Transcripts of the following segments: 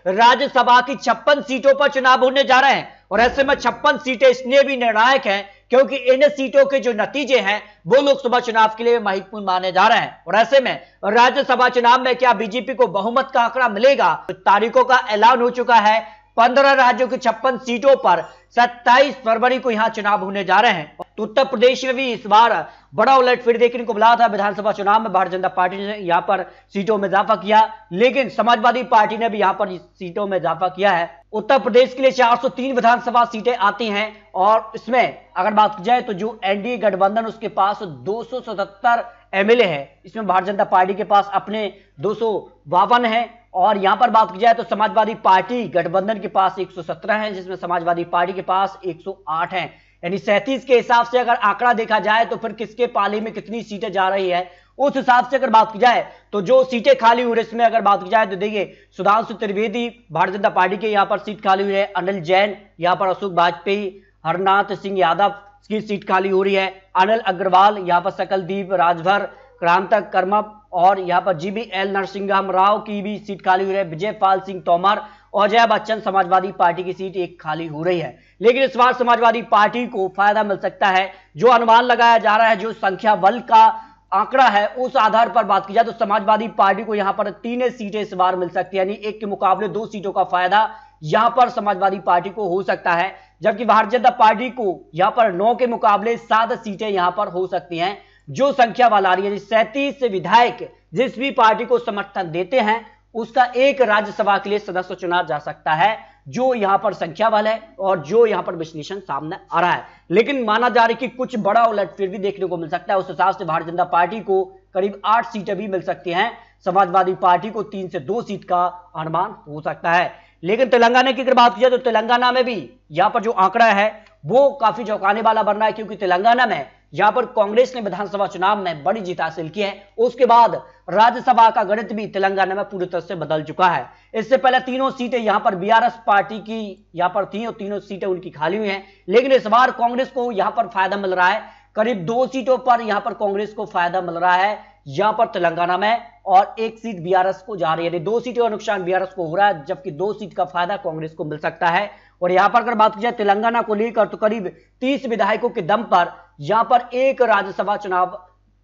राज्यसभा की 56 सीटों पर चुनाव होने जा रहे हैं और ऐसे में 56 सीटें इसलिए भी निर्णायक हैं क्योंकि इन सीटों के जो नतीजे हैं वो लोकसभा चुनाव के लिए महत्वपूर्ण माने जा रहे हैं। और ऐसे में राज्यसभा चुनाव में क्या बीजेपी को बहुमत का आंकड़ा मिलेगा? तो तारीखों का ऐलान हो चुका है। 15 राज्यों की 56 सीटों पर 27 फरवरी को यहां चुनाव होने जा रहे हैं। तो उत्तर प्रदेश में भी इस बार बड़ा उलटफेर देखने को मिला था। विधानसभा चुनाव में भारतीय जनता पार्टी ने यहां पर सीटों में इजाफा किया, लेकिन समाजवादी पार्टी ने भी यहां पर सीटों में इजाफा किया है। उत्तर प्रदेश के लिए 403 विधानसभा सीटें आती हैं और इसमें अगर बात की जाए तो जो एनडीए गठबंधन उसके पास 277 एमएलए है, इसमें भारतीय जनता पार्टी के पास अपने 252 है और यहां पर बात की जाए तो समाजवादी पार्टी गठबंधन के पास 117 है, जिसमें समाजवादी पार्टी के पास 108 है। यानी 37 के हिसाब से अगर आंकड़ा देखा जाए तो फिर किसके पाली में कितनी सीटें जा रही है उस हिसाब से अगर बात की जाए तो जो सीटें खाली हुई है इसमें अगर बात की जाए तो देखिए सुधांशु त्रिवेदी भारतीय जनता पार्टी के यहां पर सीट खाली हुई है, अनिल जैन यहां पर अशोक वाजपेयी, हरनाथ सिंह यादव की सीट खाली हो रही है, अनिल अग्रवाल यहां पर सकलदीप राजभर, क्रांतक कर्मप और यहां पर जीबीएल नरसिंहम राव की भी सीट खाली हुई है, विजय पाल सिंह तोमर और जया बच्चन समाजवादी पार्टी की सीट एक खाली हो रही है। लेकिन इस बार समाजवादी पार्टी को फायदा मिल सकता है। जो अनुमान लगाया जा रहा है, जो संख्या बल का आंकड़ा है उस आधार पर बात की जाए तो समाजवादी पार्टी को यहां पर 3 सीटें इस बार मिल सकती है, यानी एक के मुकाबले 2 सीटों का फायदा यहां पर समाजवादी पार्टी को हो सकता है, जबकि भारतीय जनता पार्टी को यहां पर 9 के मुकाबले 7 सीटें यहां पर हो सकती हैं। जो संख्या वाला आ रही है 37 विधायक जिस भी पार्टी को समर्थन देते हैं उसका एक राज्यसभा के लिए सदस्य चुना जा सकता है, जो यहां पर संख्या वाला है और जो यहां पर विश्लेषण सामने आ रहा है। लेकिन माना जा रहा है कि कुछ बड़ा उलटफेर भी देखने को मिल सकता है। उस हिसाब से भारतीय जनता पार्टी को करीब 8 सीटें भी मिल सकती हैं, समाजवादी पार्टी को 3 से 2 सीट का अनुमान हो सकता है। लेकिन तेलंगाना की अगर बात की जाए तो तेलंगाना में भी यहां पर जो आंकड़ा है वो काफी चौंकाने वाला बन रहा है, क्योंकि तेलंगाना में यहां पर कांग्रेस ने विधानसभा चुनाव में बड़ी जीत हासिल की है। उसके बाद राज्यसभा का गणित भी तेलंगाना में पूरी तरह से बदल चुका है। इससे पहले तीनों सीटें यहां पर बीआरएस पार्टी की यहां पर थी और तीनों सीटें उनकी खाली हुई हैं, लेकिन इस बार कांग्रेस को यहां पर फायदा मिल रहा है। करीब 2 सीटों पर यहां पर कांग्रेस को फायदा मिल रहा है यहां पर तेलंगाना में, और 1 सीट बीआरएस को जा रही है। 2 सीटों का नुकसान बीआरएस को हो रहा है, जबकि 2 सीट का फायदा कांग्रेस को मिल सकता है। और यहां पर अगर बात की जाए तेलंगाना को लेकर तो करीब 30 विधायकों के दम पर यहां पर एक राज्यसभा चुनाव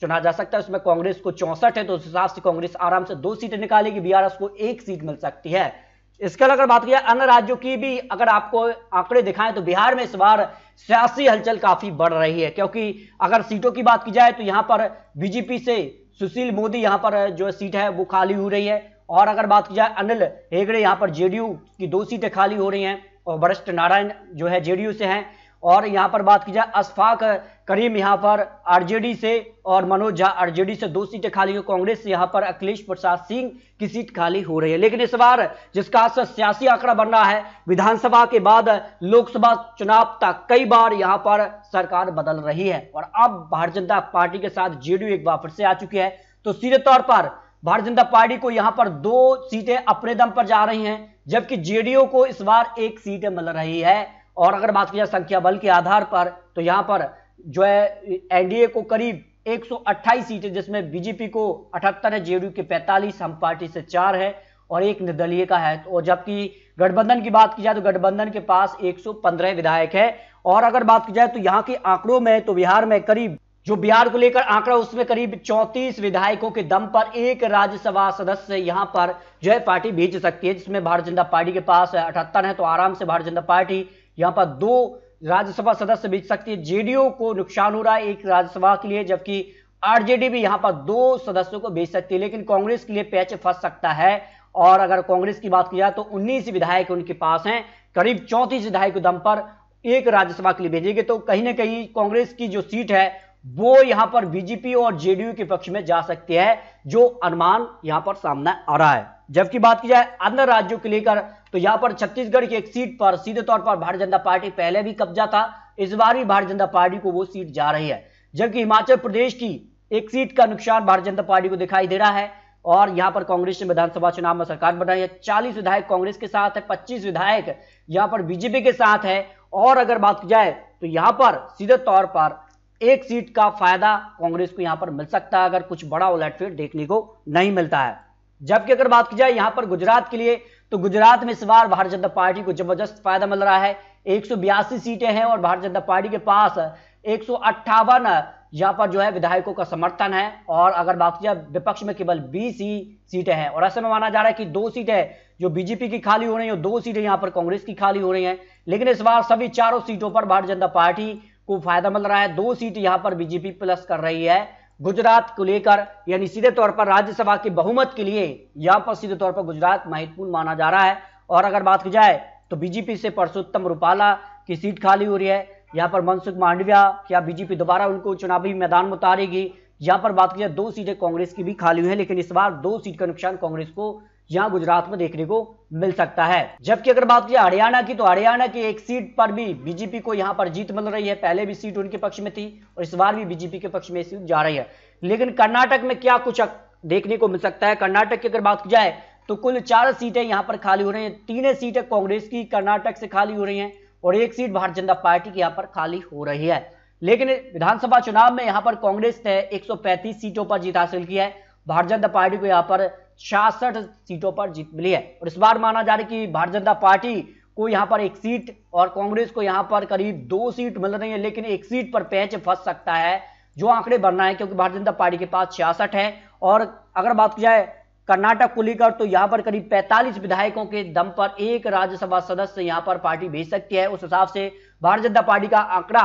चुना जा सकता है। उसमें कांग्रेस को 64 है, तो उस हिसाब से कांग्रेस आराम से 2 सीटें निकालेगी, बीआरएस को 1 सीट मिल सकती है। इसके अगर बात की जाए अन्य राज्यों की भी अगर आपको आंकड़े दिखाएं तो बिहार में इस बार सियासी हलचल काफी बढ़ रही है, क्योंकि अगर सीटों की बात की जाए तो यहां पर बीजेपी से सुशील मोदी यहां पर जो सीट है वो खाली हो रही है, और अगर बात की जाए अनिल हेगड़े यहां पर जेडीयू की 2 सीटें खाली हो रही हैं और वरिष्ठ नारायण जो है जेडीयू से हैं, और यहां पर बात की जाए अशफाक करीम यहां पर आरजेडी से और मनोज झा आरजेडी से 2 सीटें खाली हो। कांग्रेस से यहां पर अखिलेश प्रसाद सिंह की सीट खाली हो रही है। लेकिन इस बार जिसका असर सियासी आंकड़ा बन रहा है, विधानसभा के बाद लोकसभा चुनाव तक कई बार यहां पर सरकार बदल रही है और अब भारतीय जनता पार्टी के साथ जेडीयू एक बार फिर से आ चुकी है। तो सीधे तौर पर भारतीय जनता पार्टी को यहां पर 2 सीटें अपने दम पर जा रही हैं, जबकि जेडीयू को इस बार 1 सीट मिल रही है। और अगर बात की जाए संख्या बल के आधार पर तो यहां पर जो है एनडीए को करीब 128 सीटें, जिसमें बीजेपी को 78 है, जेडीयू के 45, हम पार्टी से 4 है और 1 निर्दलीय का है। और जबकि गठबंधन की बात की जाए तो गठबंधन के पास 115 विधायक है। और अगर बात की जाए तो यहां के आंकड़ों में तो बिहार में करीब जो बिहार को लेकर आंकड़ा उसमें करीब 34 विधायकों के दम पर एक राज्यसभा सदस्य यहां पर जो है पार्टी भेज सकती है, जिसमें भारतीय जनता पार्टी के पास 78 है, तो आराम से भारतीय जनता पार्टी यहां पर 2 राज्यसभा सदस्य भेज सकती है। जेडीयू को नुकसान हो रहा है 1 राज्यसभा के लिए, जबकि आरजेडी भी यहां पर 2 सदस्यों को भेज सकती है। लेकिन कांग्रेस के लिए पैच फंस सकता है, और अगर कांग्रेस की बात की जाए तो 19 विधायक उनके पास हैं, करीब 34 विधायक के दम पर एक राज्यसभा के लिए भेजेंगे। तो कहीं ना कहीं कांग्रेस की जो सीट है वो यहां पर बीजेपी और जेडीयू के पक्ष में जा सकती है, जो अनुमान यहां पर सामने आ रहा है। जबकि बात की जाए अन्य राज्यों के लेकर तो यहां पर छत्तीसगढ़ की एक सीट पर सीधे तौर पर भारतीय जनता पार्टी पहले भी कब्जा था, इस बार भी भारतीय जनता पार्टी को वो सीट जा रही है। जबकि हिमाचल प्रदेश की एक सीट का नुकसान भारतीय जनता पार्टी को दिखाई दे रहा है, और यहां पर कांग्रेस ने विधानसभा चुनाव में सरकार बनाई है। 40 विधायक कांग्रेस के साथ है, 25 विधायक यहां पर बीजेपी के साथ है। और अगर बात की जाए तो यहां पर सीधे तौर पर 1 सीट का फायदा कांग्रेस को यहां पर मिल सकता है, अगर कुछ बड़ा उलटफेर देखने को नहीं मिलता है। जबकि अगर बात की जाए यहां पर गुजरात के लिए तो गुजरात में इस बार भारतीय जनता पार्टी को जबरदस्त फायदा मिल रहा है। 182 सीटें हैं और भारतीय जनता पार्टी के पास 158 यहां पर जो है विधायकों का समर्थन है। और अगर बात की जाए विपक्ष में केवल 20 ही सीटें हैं और ऐसे में माना जा रहा है कि 2 सीटें जो बीजेपी की खाली हो रही है और 2 सीटें यहां पर कांग्रेस की खाली हो रही हैं। लेकिन इस बार सभी चारों सीटों पर भारतीय जनता पार्टी को फायदा मिल रहा है। 2 सीट यहां पर बीजेपी प्लस कर रही है गुजरात को लेकर, यानी सीधे तौर पर राज्यसभा के बहुमत के लिए यहां पर सीधे तौर पर गुजरात महत्वपूर्ण माना जा रहा है। और अगर बात की जाए तो बीजेपी से परसोत्तम रुपाला की सीट खाली हो रही है। यहां पर मनसुख मांडविया, क्या बीजेपी दोबारा उनको चुनावी मैदान में उतारेगी? यहां पर बात की जाए 2 सीटें कांग्रेस की भी खाली हुई है, लेकिन इस बार 2 सीट का नुकसान कांग्रेस को यहां गुजरात में देखने को मिल सकता है। जबकि अगर बात की जाए हरियाणा की, तो हरियाणा की एक सीट पर भी बीजेपी को यहां पर जीत मिल रही है। पहले भी सीट उनके पक्ष में थी और इस बार भी बीजेपी के पक्ष में सीट जा रही है। लेकिन कर्नाटक में क्या कुछ देखने को मिल सकता है? कर्नाटक की अगर बात की जाए तो कुल 4 सीटें यहां पर खाली हो रही हैं। 3 सीटें कांग्रेस की कर्नाटक से खाली हो रही हैं और 1 सीट भारतीय जनता पार्टी की यहां पर खाली हो रही है। लेकिन विधानसभा चुनाव में यहां पर कांग्रेस ने 135 सीटों पर जीत हासिल की है। भारतीय जनता पार्टी को यहां पर 66 सीटों पर जीत मिली है और इस बार माना जा रहा है कि भारतीय जनता पार्टी को यहां पर 1 सीट और कांग्रेस को यहां पर करीब 2 सीट मिल रही है। लेकिन 1 सीट पर पैंच फंस सकता है, जो आंकड़े बढ़ना है, क्योंकि भारतीय जनता पार्टी के पास 66 है। और अगर बात की जाए कर्नाटक को लेकर तो यहां पर करीब 45 विधायकों के दम पर एक राज्यसभा सदस्य यहां पर पार्टी भेज सकती है। उस हिसाब से भारतीय जनता पार्टी का आंकड़ा,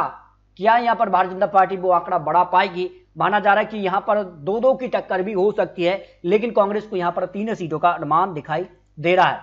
क्या यहां पर भारतीय जनता पार्टी वो आंकड़ा बढ़ा पाएगी? माना जा रहा है कि यहां पर 2-2 की टक्कर भी हो सकती है, लेकिन कांग्रेस को यहां पर 3 सीटों का अनुमान दिखाई दे रहा है।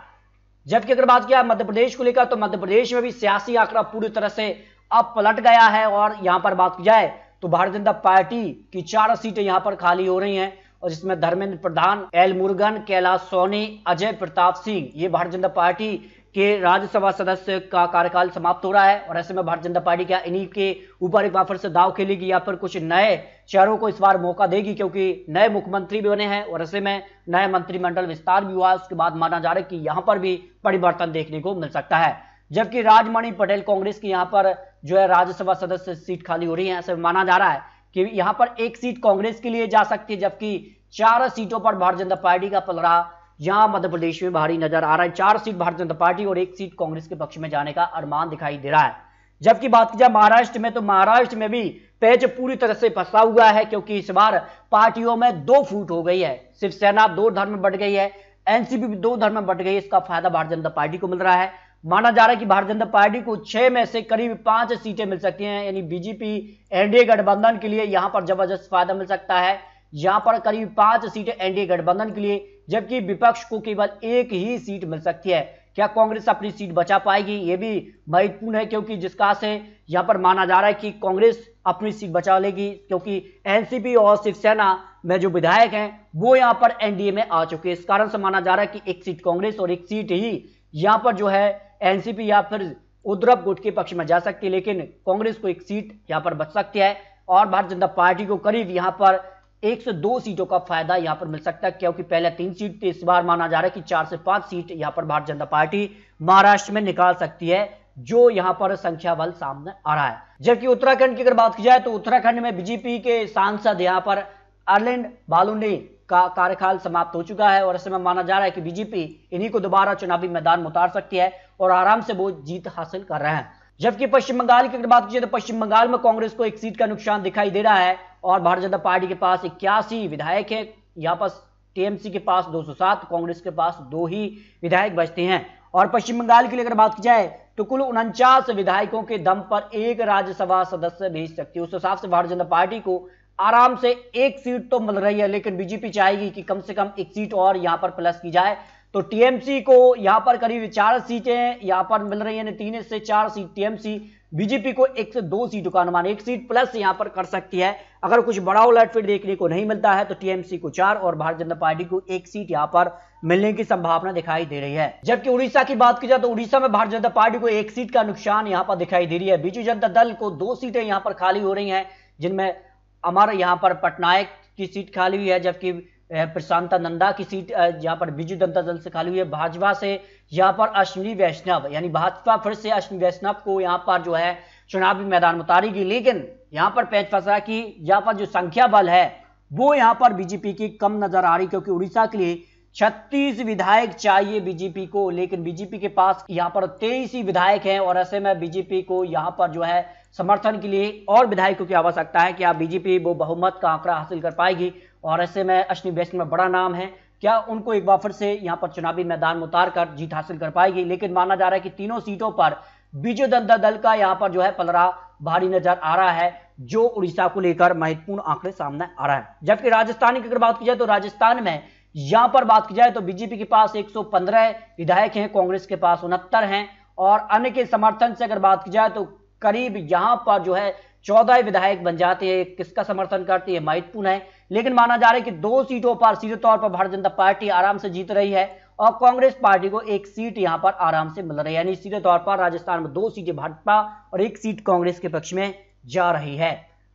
जबकि अगर बात किया मध्य प्रदेश को लेकर तो मध्य प्रदेश में भी सियासी आंकड़ा पूरी तरह से अब पलट गया है और यहां पर बात की जाए तो भारतीय जनता पार्टी की 4 सीटें यहां पर खाली हो रही हैं और जिसमें धर्मेंद्र प्रधान, एल मुरुगन, कैलाश सोनी, अजय प्रताप सिंह, ये भारतीय जनता पार्टी के राज्यसभा सदस्य का कार्यकाल समाप्त हो रहा है। और ऐसे में भारतीय जनता पार्टी क्या इन्हीं के ऊपर एक बार फिर से दांव खेलेगी या फिर कुछ नए चेहरों को इस बार मौका देगी? क्योंकि नए मुख्यमंत्री भी बने हैं और ऐसे में नए मंत्रिमंडल विस्तार भी हुआ है। उसके बाद माना जा रहा है कि यहां पर भी परिवर्तन देखने को मिल सकता है। जबकि राजमणि पटेल कांग्रेस की यहां पर जो है राज्यसभा सदस्य सीट खाली हो रही है। ऐसे माना जा रहा है कि यहां पर 1 सीट कांग्रेस के लिए जा सकती है, जबकि 4 सीटों पर भारतीय जनता पार्टी का पलड़ा यहां मध्य प्रदेश में भारी नजर आ रहा है। 4 सीट भारतीय जनता पार्टी और 1 सीट कांग्रेस के पक्ष में जाने का अनुमान दिखाई दे रहा है। जबकि बात की जाए महाराष्ट्र में, तो महाराष्ट्र में भी पेच पूरी तरह से फंसा हुआ है, क्योंकि इस बार पार्टियों में 2 फूट हो गई है। शिवसेना 2 धर्म में बट गई है, एनसीपी भी 2 धर्म में बट गई है। इसका फायदा भारतीय जनता पार्टी को मिल रहा है। माना जा रहा है कि भारतीय जनता पार्टी को 6 में से करीब 5 सीटें मिल सकती हैं, यानी बीजेपी एनडीए गठबंधन के लिए यहां पर जबरदस्त फायदा मिल सकता है। यहां पर करीब 5 सीटें एनडीए गठबंधन के लिए, जबकि विपक्ष को केवल 1 ही सीट मिल सकती है। क्या कांग्रेस अपनी सीट बचा पाएगी? यह भी महत्वपूर्ण है, क्योंकि जिसका से यहां पर माना जा रहा है कि कांग्रेस अपनी सीट बचा लेगी, क्योंकि एनसीपी और शिवसेना में जो विधायक हैं वो यहां पर एनडीए में आ चुके हैं। इस कारण से माना जा रहा है कि 1 सीट कांग्रेस और 1 सीट ही यहां पर जो है एनसीपी या फिर उद्धव गुट के पक्ष में जा सकती है, लेकिन कांग्रेस को 1 सीट यहां पर बच सकती है और भारतीय जनता पार्टी को करीब यहां पर 102 सीटों का फायदा यहां पर मिल सकता है, क्योंकि पहले 3 सीट थी। इस बार माना जा रहा है कि 4 से 5 सीट यहां पर भारतीय जनता पार्टी महाराष्ट्र में निकाल सकती है, जो यहां पर संख्या बल सामने आ रहा है। जबकि उत्तराखंड की अगर बात की जाए तो उत्तराखंड में बीजेपी के सांसद यहां पर अरविंद बालूनी का कार्यकाल समाप्त हो चुका है और ऐसे में माना जा रहा है कि बीजेपी इन्हीं को दोबारा चुनावी मैदान में उतार सकती है और आराम से वो जीत हासिल कर रहे हैं। जबकि पश्चिम बंगाल की अगर बात की जाए तो पश्चिम बंगाल में कांग्रेस को 1 सीट का नुकसान दिखाई दे रहा है और भारतीय जनता पार्टी के पास 81 विधायक है। यहाँ पर टीएमसी के पास 207, कांग्रेस के पास 2 ही विधायक बचते हैं। और पश्चिम बंगाल के लिए अगर बात की जाए तो कुल 49 विधायकों के दम पर 1 राज्यसभा सदस्य भेज सकती है। उस हिसाब से भारतीय जनता पार्टी को आराम से 1 सीट तो मिल रही है, लेकिन बीजेपी चाहेगी कि कम से कम 1 सीट और यहां पर प्लस की जाए। तो टीएमसी को यहां पर करीब 4 सीटें यहां पर मिल रही है, 3 से 4 सीट टीएमसी। बीजेपी को 1 से 2 सीटों का अनुमान, 1 सीट प्लस यहां पर कर सकती है। अगर कुछ बड़ा उलटफेर देखने को नहीं मिलता है तो टीएमसी को 4 और भारतीय जनता पार्टी को 1 सीट यहां पर मिलने की संभावना दिखाई दे रही है। जबकि उड़ीसा की बात की जाए तो उड़ीसा में भारतीय जनता पार्टी को 1 सीट का नुकसान यहां पर दिखाई दे रही है। बीजू जनता दल को 2 सीटें यहां पर खाली हो रही हैं, जिनमें अमर यहां पर पटनायक की सीट खाली हुई है, जबकि प्रशांता नंदा की सीट यहां पर बीजू जनता दल से खाली हुई है। भाजपा से यहां पर अश्विनी वैष्णव, यानी भाजपा फिर से अश्विनी वैष्णव को यहां पर जो है चुनावी मैदान में उतारेगी, लेकिन यहां पर पेच फंसा कि यहां पर जो संख्या बल है वो यहां पर बीजेपी की कम नजर आ रही, क्योंकि उड़ीसा के लिए 36 विधायक चाहिए बीजेपी को, लेकिन बीजेपी के पास यहां पर 23 ही विधायक हैं और ऐसे में बीजेपी को यहां पर जो है समर्थन के लिए और विधायकों की आवश्यकता है। क्या बीजेपी वो बहुमत का आंकड़ा हासिल कर पाएगी? और ऐसे में अश्विनी वैष्णव में बड़ा नाम है, क्या उनको एक बार फिर से यहां पर चुनावी मैदान में उतार कर जीत हासिल कर पाएगी? लेकिन माना जा रहा है कि तीनों सीटों पर बीजू जनता दल का यहां पर जो है पलड़ा भारी नजर आ रहा है, जो उड़ीसा को लेकर महत्वपूर्ण आंकड़े सामने आ रहा है। जबकि राजस्थान की अगर बात की जाए तो राजस्थान में यहां पर बात की जाए तो बीजेपी के पास 115 विधायक हैं, कांग्रेस के पास 69 हैं और अन्य के समर्थन से अगर बात की जाए तो करीब यहां पर जो है 14 विधायक बन जाते हैं। किसका समर्थन करती है महत्वपूर्ण है, लेकिन माना जा रहा है कि 2 सीटों पर सीधे तौर पर भारतीय जनता पार्टी आराम से जीत रही है और कांग्रेस पार्टी को 1 सीट यहां पर आराम से मिल रही है। यानी सीधे तौर पर राजस्थान में 2 सीटें भाजपा और 1 सीट कांग्रेस के पक्ष में जा रही है।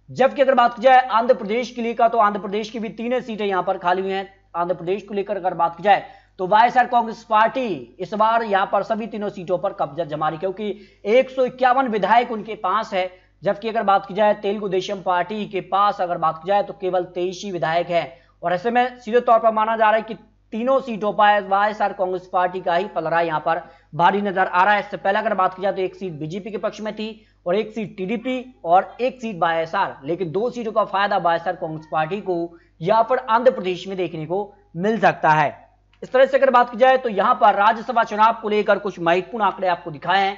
जबकि अगर बात की जाए आंध्र प्रदेश के लिए तो आंध्र प्रदेश की भी 3 सीटें यहां पर खाली हुई हैं। आंध्र प्रदेश को लेकर अगर बात की जाए तो वाईएसआर कांग्रेस पार्टी इस बार यहां पर सभी तीनों सीटों पर कब्जा जमा रही, क्योंकि 151 विधायक उनके पास है। जबकि अगर बात की जाए तेलुगु देशम पार्टी के पास अगर बात की जाए तो केवल 23 ही विधायक है और ऐसे में सीधे तौर पर माना जा रहा है कि तीनों सीटों पर वाईएसआर कांग्रेस पार्टी का ही पलड़ा यहां पर भारी नजर आ रहा है। इससे पहले अगर बात की जाए तो 1 सीट बीजेपी के पक्ष में थी और 1 सीट टीडीपी और 1 सीट वाईएसआर, लेकिन 2 सीटों का फायदा वाईएसआर कांग्रेस पार्टी को यहां पर आंध्र प्रदेश में देखने को मिल सकता है। इस तरह से अगर बात की जाए तो यहां पर राज्यसभा चुनाव को लेकर कुछ महत्वपूर्ण आंकड़े आपको दिखाए हैं।